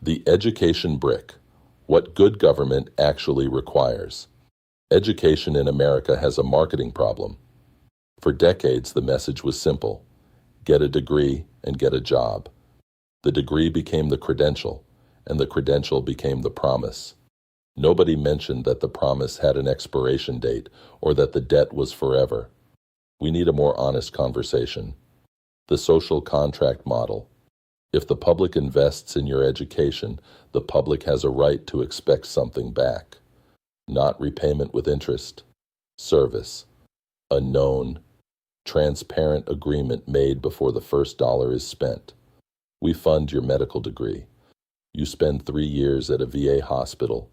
The education brick. What good government actually requires. Education in America has a marketing problem. For decades, the message was simple: get a degree and get a job. The degree became the credential, and the credential became the promise. Nobody mentioned that the promise had an expiration date or that the debt was forever. We need a more honest conversation. The social contract model. If the public invests in your education, the public has a right to expect something back. Not repayment with interest. Service. A known, transparent agreement made before the first dollar is spent. We fund your medical degree. You spend 3 years at a VA hospital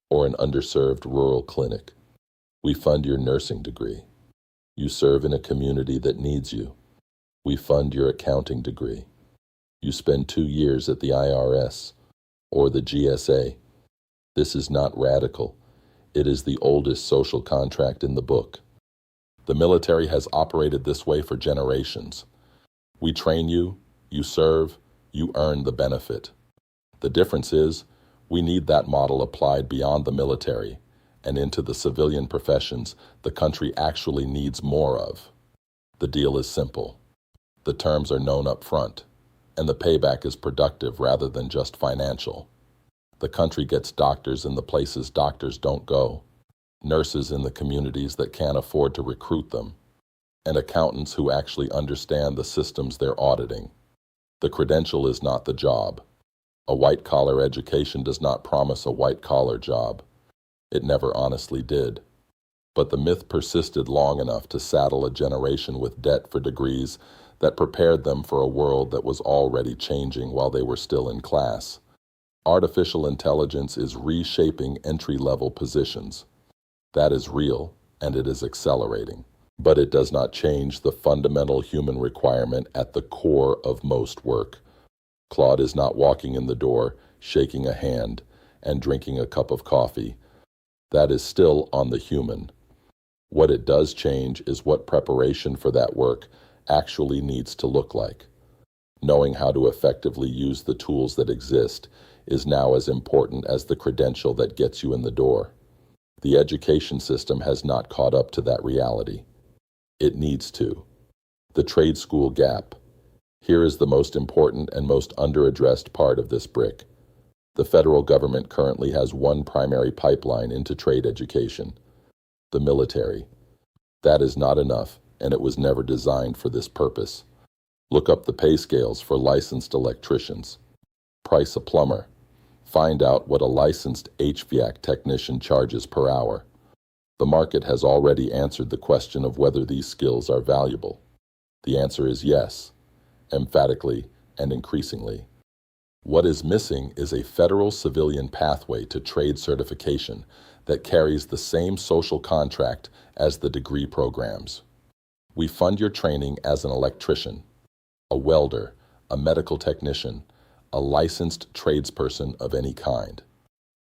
or an underserved rural clinic. We fund your nursing degree. You serve in a community that needs you. We fund your accounting degree. You spend 2 years at the IRS or the GSA. This is not radical. It is the oldest social contract in the book. The military has operated this way for generations. We train you, you serve, you earn the benefit. The difference is, we need that model applied beyond the military and into the civilian professions the country actually needs more of. The deal is simple. The terms are known up front, and the payback is productive rather than just financial. The country gets doctors in the places doctors don't go, nurses in the communities that can't afford to recruit them, and accountants who actually understand the systems they're auditing. The credential is not the job. A white-collar education does not promise a white-collar job. It never honestly did. But the myth persisted long enough to saddle a generation with debt for degrees that prepared them for a world that was already changing while they were still in class. Artificial intelligence is reshaping entry-level positions. That is real, and it is accelerating. But it does not change the fundamental human requirement at the core of most work. Claude is not walking in the door, shaking a hand, and drinking a cup of coffee. That is still on the human. What it does change is what preparation for that work actually needs to look like. Knowing how to effectively use the tools that exist is now as important as the credential that gets you in the door. The education system has not caught up to that reality. It needs to. The trade school gap. Here is the most important and most underaddressed part of this brick. The federal government currently has one primary pipeline into trade education: the military. That is not enough, and it was never designed for this purpose. Look up the pay scales for licensed electricians. Price a plumber. Find out what a licensed HVAC technician charges per hour. The market has already answered the question of whether these skills are valuable. The answer is yes, emphatically and increasingly. What is missing is a federal civilian pathway to trade certification that carries the same social contract as the degree programs. We fund your training as an electrician, a welder, a medical technician, a licensed tradesperson of any kind.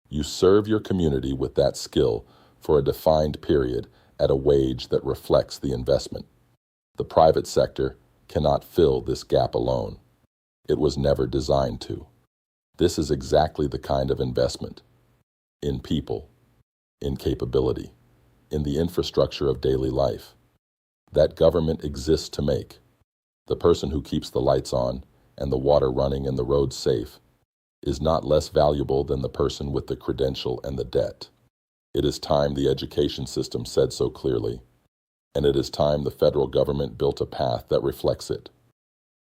You serve your community with that skill for a defined period at a wage that reflects the investment. The private sector cannot fill this gap alone. It was never designed to. This is exactly the kind of investment in people, in capability, in the infrastructure of daily life that government exists to make. The person who keeps the lights on and the water running and the roads safe is not less valuable than the person with the credential and the debt. It is time the education system said so clearly, and it is time the federal government built a path that reflects it.